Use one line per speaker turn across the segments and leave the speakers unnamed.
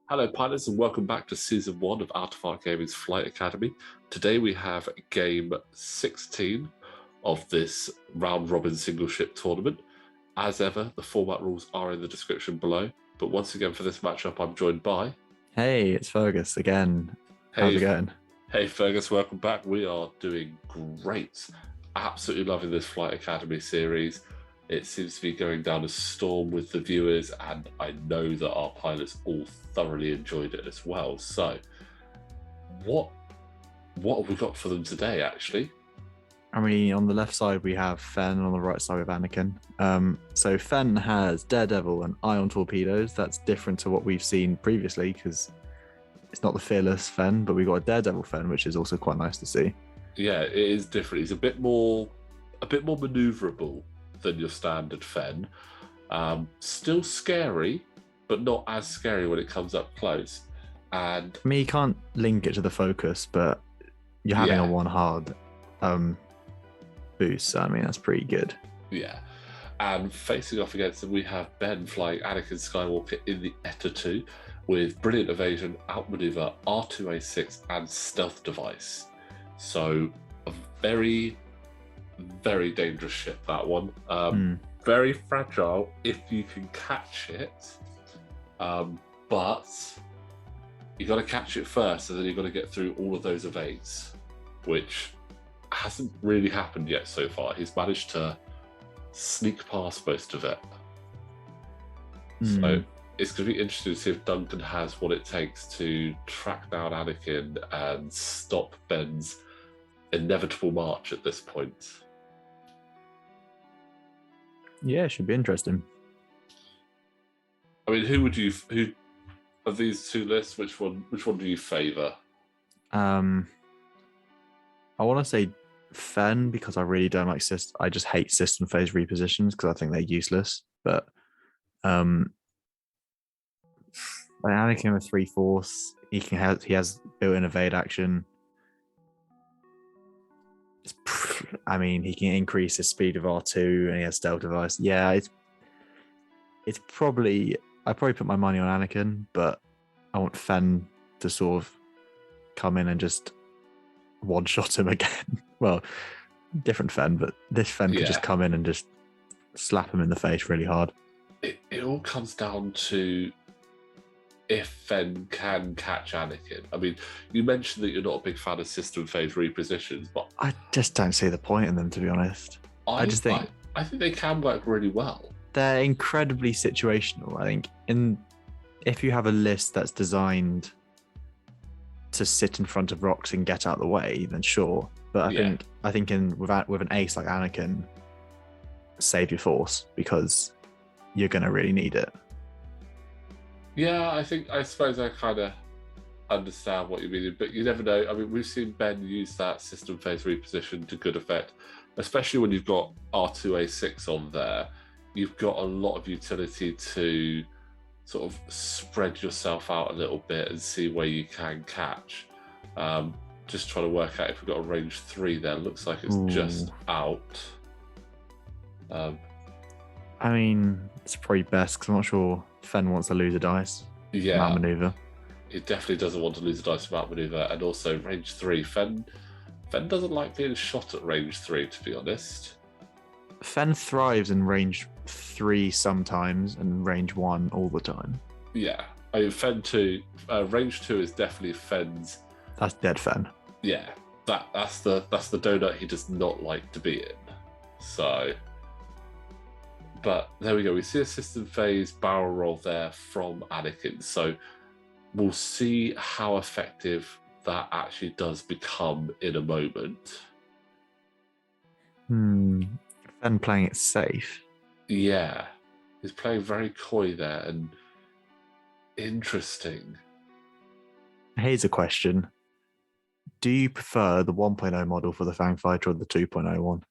Hello, pilots, and welcome back to Season 1 of Art of Art Gaming's Flight Academy. Today we have Game 16 of this round-robin single-ship tournament. As ever, the format rules are in the description below, but once again for this matchup I'm joined by...
Hey, it's Fergus again. How's it going?
Hey Fergus, welcome back. We are doing great. Absolutely loving this Flight Academy series. It seems to be going down a storm with the viewers, and I know that our pilots all thoroughly enjoyed it as well. So, what have we got for them today, actually?
I mean, on the left side we have Fen, and on the right side we have Anakin. So Fen has Daredevil and Ion Torpedoes. That's different to what we've seen previously because it's not the fearless Fen, but we've got a Daredevil Fen, which is also quite nice to see.
Yeah, it is different. He's a bit more maneuverable than your standard Fen. Still scary, but not as scary when it comes up close. And
I mean, you can't link it to the focus, but you're having a one hard boost. So, I mean, that's pretty good.
Yeah. And facing off against them, we have Ben flying Anakin Skywalker in the Eta 2 with Brilliant Evasion, Outmaneuver, R2A6, and Stealth Device. So a very, very dangerous ship, that one. Very fragile if you can catch it, but you got to catch it first, and then you've got to get through all of those evades, which hasn't really happened yet so far. He's managed to sneak past most of it. So it's going to be interesting to see if Duncan has what it takes to track down Anakin and stop Ben's inevitable march at this point.
Yeah, it should be interesting.
I mean, who of these two lists, which one do you favour?
I want to say Fen because I really don't like I just hate system phase repositions because I think they're useless. But like Anakin with 3/4, he has built-in evade action. I mean, he can increase his speed of R2 and he has stealth device. Yeah, it's probably I probably put my money on Anakin, but I want Fen to sort of come in and just one-shot him again. Well, different Fen, but this Fen could just come in and just slap him in the face really hard.
It all comes down to if Fen can catch Anakin. I mean, you mentioned that you're not a big fan of system phase repositions, but
I just don't see the point in them, to be honest. I think
they can work really well.
They're incredibly situational. I think if you have a list that's designed to sit in front of rocks and get out of the way, then sure. But I think with an ace like Anakin, save your force because you're going to really need it.
Yeah, I suppose I kind of understand what you mean, but you never know. I mean, we've seen Ben use that system phase reposition to good effect, especially when you've got R2A6 on there. You've got a lot of utility to sort of spread yourself out a little bit and see where you can catch. Just trying to work out if we've got a range 3 there. Looks like it's just out.
I mean, it's probably best because I'm not sure Fen wants to lose a dice.
Yeah.
Outmaneuver.
He definitely doesn't want to lose a dice from outmaneuver, and also range 3. Fen doesn't like being shot at range 3, to be honest.
Fen thrives in range 3 sometimes and range 1 all the time.
Yeah. I mean, Fen 2, range 2 is definitely Fen's.
That's dead Fen.
Yeah. That's the donut he does not like to be in. So, but there we go. We see a system phase barrel roll there from Anakin. So we'll see how effective that actually does become in a moment.
Fen playing it safe.
Yeah. He's playing very coy there and interesting.
Here's a question. Do you prefer the 1.0 model for the Fang Fighter or the 2.0 one?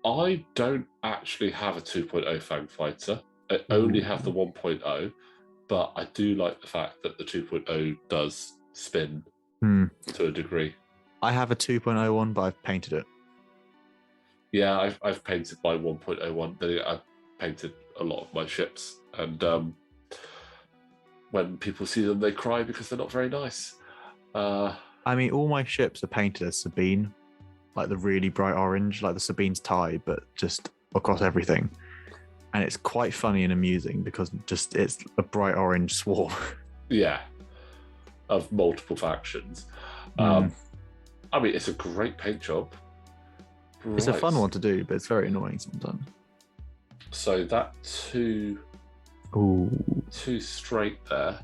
I don't actually have a 2.0 Fang Fighter. I only have the 1.0, but I do like the fact that the 2.0 does spin to a degree.
I have a 2.0 one, but I've painted it.
Yeah, I've painted my 1.01. I've painted a lot of my ships, and when people see them, they cry because they're not very nice.
I mean, all my ships are painted as Sabine, like the really bright orange, like the Sabine's tie, but just across everything. And it's quite funny and amusing because just it's a bright orange swarm.
Yeah, of multiple factions.
Mm.
I mean, it's a great paint job.
It's a
Right.
fun one to do, but it's very annoying sometimes.
So that two straight there.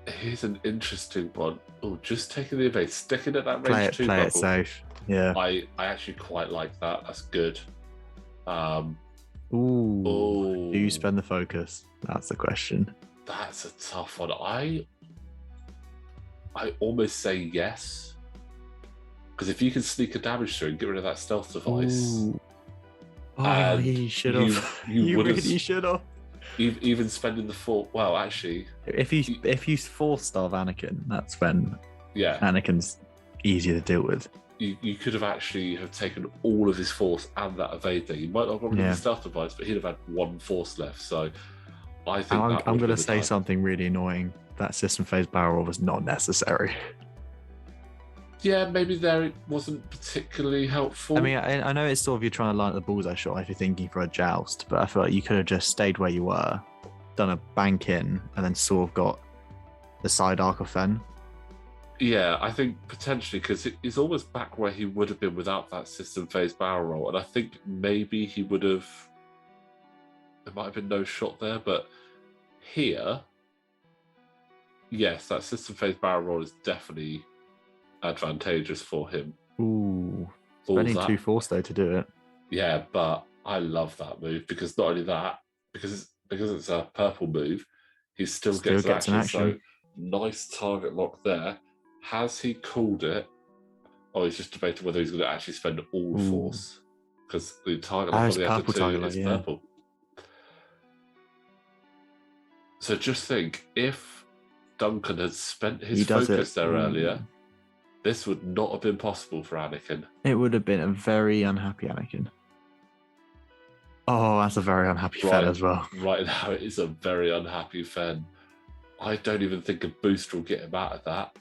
Here's an interesting one. Oh, just taking the evade, sticking at that range 2
play
bubble.
it safe. Yeah.
I actually quite like that. That's good.
Do you spend the focus? That's the question.
That's a tough one. I almost say yes. Because if you can sneak a damage through and get rid of that stealth device.
You should have. You really should have.
Even spending the full. Well, actually,
if you force starve Anakin, that's when
yeah,
Anakin's easier to deal with.
You could have actually have taken all of his force and that evade thing. You might not have got rid of the stealth device, but he'd have had 1 force left. So I think
I'm going to say something really annoying. That system phase barrel roll was not necessary.
Yeah, maybe there it wasn't particularly helpful.
I mean, I know it's sort of you're trying to line up the bullseye shot if you're thinking for a joust, but I feel like you could have just stayed where you were, done a bank in, and then sort of got the side arc of Fen.
Yeah, I think potentially because he's almost back where he would have been without that system phase barrel roll, and I think maybe he would have. There might have been no shot there, but here, yes, that system phase barrel roll is definitely advantageous for him.
Spending 2 force though to do it.
Yeah, but I love that move because not only that, because it's a purple move, he still gets an action. So nice target lock there. Has he called it? Oh, he's just debating whether he's going to actually spend all force because the target lock on the other 2 is purple. So just think, if Duncan had spent his focus there earlier, this would not have been possible for Anakin.
It would have been a very unhappy Anakin. Oh, that's a very unhappy Fen as well.
Right now, it is a very unhappy Fen. I don't even think a booster will get him out of that.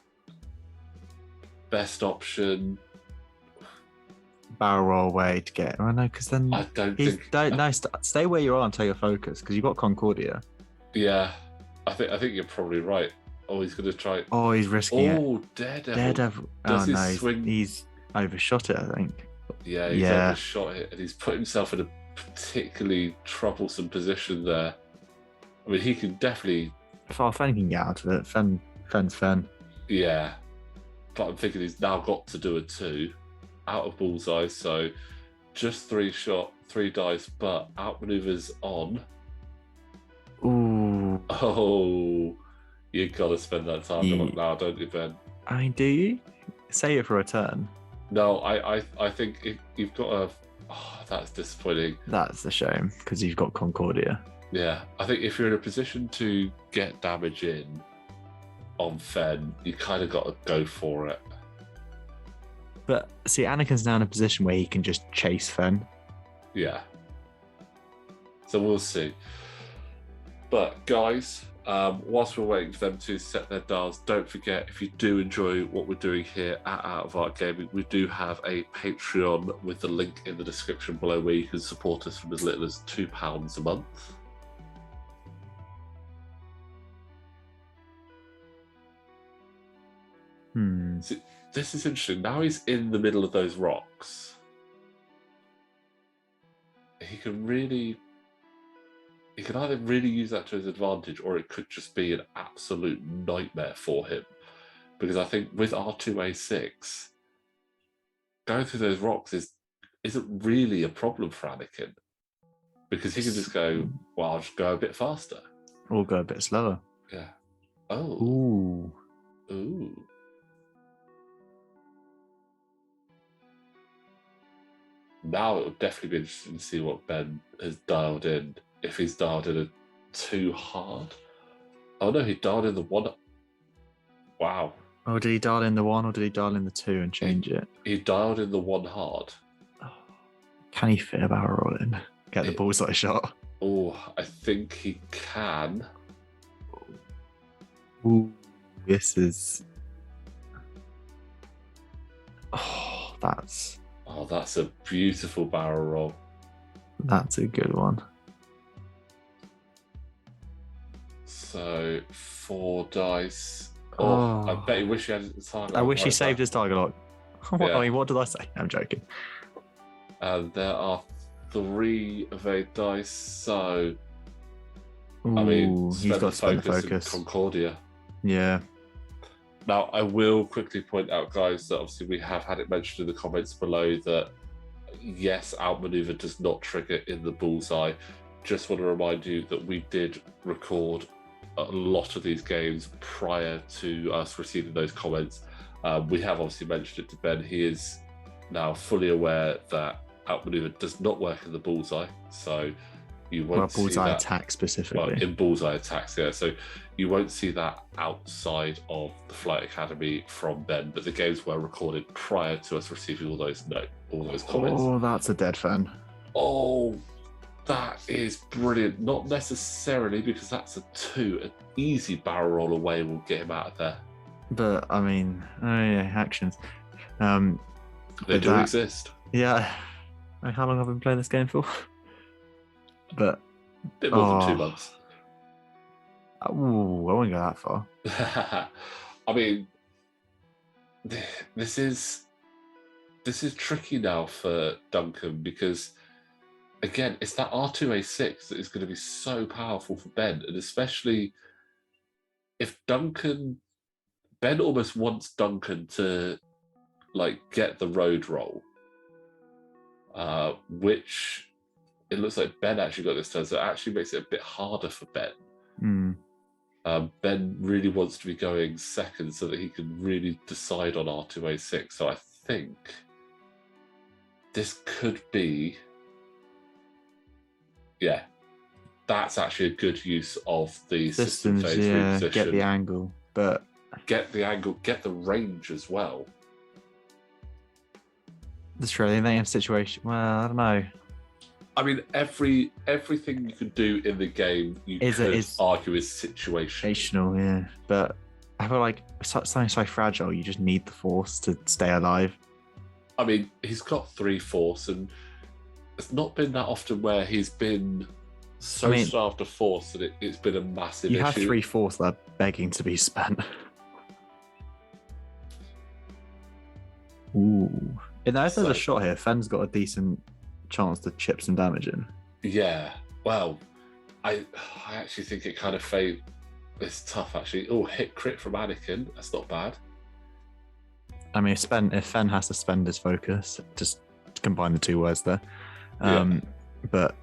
Best option.
Barrel roll way to get. I know, because then
I don't think.
Stay where you are and take your focus because you've got Concordia.
Yeah, I think you're probably right. Oh, he's going to try.
Oh, he's risking it.
Oh, Daredevil.
Does he swing? He's overshot it, I think.
Yeah, he's overshot it, and he's put himself in a particularly troublesome position there. I mean, he can definitely.
Fen can get out of it. Fen's Fen.
Yeah, but I'm thinking he's now got to do a 2 out of bullseye, so just 3 dice, but outmaneuvers on.
Ooh.
Oh, you got to spend that target lock now, don't you, Ben?
I mean, do you? Save it for a turn.
No, I think you've got to. Oh, that's disappointing.
That's a shame because you've got Concordia.
Yeah, I think if you're in a position to get damage in on Fen, you kind of got to go for it.
But see, Anakin's now in a position where he can just chase Fen.
Yeah. So we'll see. But guys, whilst we're waiting for them to set their dials, don't forget, if you do enjoy what we're doing here at Out of Art Gaming, we do have a Patreon with the link in the description below where you can support us from as little as £2 a month. So this is interesting. Now he's in the middle of those rocks. He can either really use that to his advantage, or it could just be an absolute nightmare for him. Because I think with R2A6, going through those rocks isn't really a problem for Anakin. Because he can just go, well, I'll just go a bit faster.
Or go a bit slower.
Yeah. Oh. Ooh. Now it would definitely be interesting to see what Ben has dialed in. If he's dialed in a 2 hard. Oh no, he dialed in the 1. Wow.
Oh, did he dial in the 1 or did he dial in the 2 and change it?
He dialed in the 1 hard.
Oh, can he fit a barrel roll in? Get the bullseye shot.
Oh, I think he can.
Ooh, this is. Oh, that's
a beautiful barrel roll.
That's a good one.
So 4 dice.
Oh.
I bet he wish he had the Tiger.
I wish he saved his Tiger Lock.
Yeah.
I mean, what did I say? I'm joking.
And there are 3 evade dice, so
Ooh,
I mean,
he's got to spend the focus.
Concordia.
Yeah.
Now, I will quickly point out, guys, that obviously we have had it mentioned in the comments below that yes, outmaneuver does not trigger in the bullseye. Just want to remind you that we did record a lot of these games prior to us receiving those comments. We have obviously mentioned it to Ben. He is now fully aware that outmaneuver does not work in the bullseye, so you won't see
bullseye
that
attack specifically.
in bullseye attacks, yeah. So you won't see that outside of the Flight Academy from Ben, but the games were recorded prior to us receiving all those comments.
Oh, that's a dead fan.
Oh, that is brilliant. Not necessarily, because that's a 2. An easy barrel roll away will get him out of there.
But I mean, actions.
They do exist.
Yeah. I mean, how long have I been playing this game for? But
a bit more than 2 months.
Ooh, I won't go that far.
I mean, this is tricky now for Duncan because, again, it's that R2A6 that is going to be so powerful for Ben, and especially if Ben almost wants Duncan to get the road roll, which it looks like Ben actually got this turn, so it actually makes it a bit harder for Ben. Ben really wants to be going second so that he can really decide on R2A6. So I think this could be, yeah, that's actually a good use of the system phase reposition.
Get the angle, but
get the range as well.
That's really the situation. Well, I don't know.
I mean, everything you can do in the game, you could argue is situational.
Yeah. But I feel like something so fragile, you just need the force to stay alive.
I mean, he's got 3 force, and it's not been that often where he's been so starved of force that it's been a massive issue.
You have 3 force that are begging to be spent. Ooh. If there's a shot here, Fenn's got a decent chance to chip some damage in. Yeah,
well, I actually think it kind of it's tough actually. Oh, hit crit from Anakin, that's not bad.
I mean, if Fenn has to spend his focus, just combine the 2 words there. But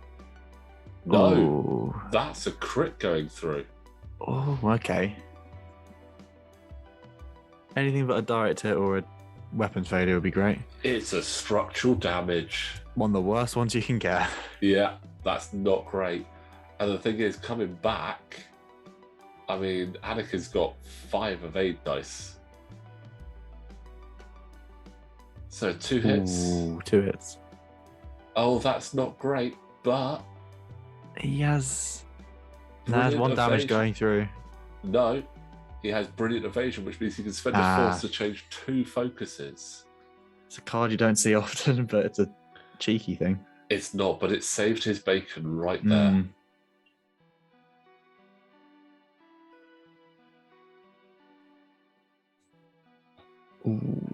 no, that's a crit going through.
Oh, okay. Anything but a direct hit or a weapons failure would be great.
It's a structural damage.
One of the worst ones you can get.
Yeah, that's not great. And the thing is, coming back, I mean, Anakin's got 5 evade dice. So 2 hits.
Ooh, 2 hits.
Oh, that's not great, but
he has 1 damage going through.
No, he has brilliant evasion, which means he can spend a force to change 2 focuses.
It's a card you don't see often, but it's a cheeky thing.
It's not, but it saved his bacon right there.
Ooh.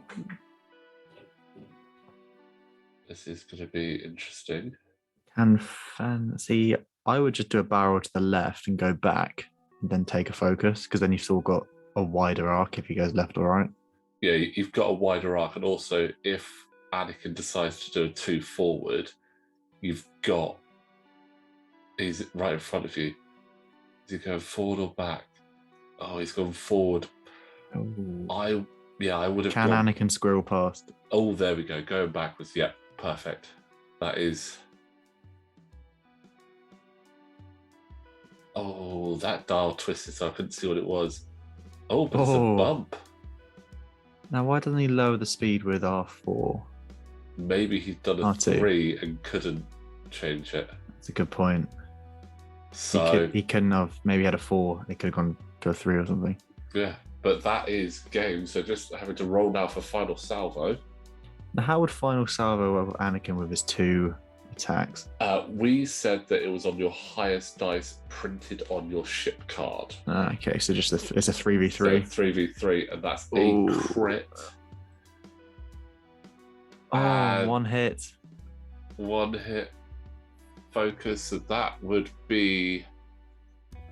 This is going to be interesting.
Can fancy. I would just do a barrel to the left and go back, and then take a focus, because then you've still got a wider arc if he goes left or right.
Yeah, you've got a wider arc, and also if Anakin decides to do a 2 forward, he's right in front of you. Is he going forward or back? Oh, he's gone forward.
Ooh.
I would have.
Can Anakin squirrel past?
Oh, there we go. Going backwards. Yeah, perfect. That is. Oh, that dial twisted, so I couldn't see what it was. Oh, but it's a bump.
Now, why doesn't he lower the speed with R4?
Maybe he's done a
R2.
3 and couldn't change it.
That's a good point.
So
he couldn't have maybe had a 4. He could have gone to a 3 or something.
yeah, but that is game. So just having to roll now for final salvo.
Now, how would final salvo of Anakin with his 2 attacks?
We said that it was on your highest dice printed on your ship card.
Okay, so just it's a 3v3.
So 3v3, and that's
Ooh.
a crit.
Oh,
And
1 hit.
1 hit focus, so that would be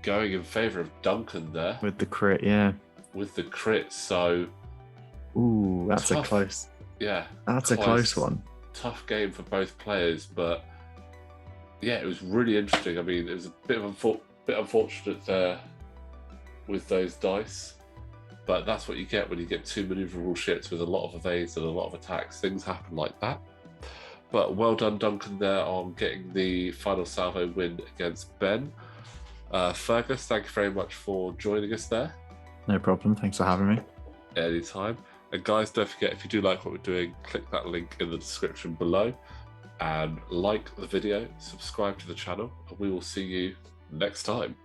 going in favour of Duncan there
With the crit, yeah.
with the crit. So
Ooh, that's
Tough.
a close.
yeah,
That's a close one.
Tough game for both players, but yeah, it was really interesting. I mean, it was a bit unfortunate there with those dice, but that's what you get when you get 2 maneuverable ships with a lot of evades and a lot of attacks. Things happen like that. But well done, Duncan, there on getting the final salvo win against Ben. Fergus, thank you very much for joining us there.
No problem. Thanks for having me.
Anytime. And guys, don't forget, if you do like what we're doing, click that link in the description below and like the video, subscribe to the channel, and we will see you next time.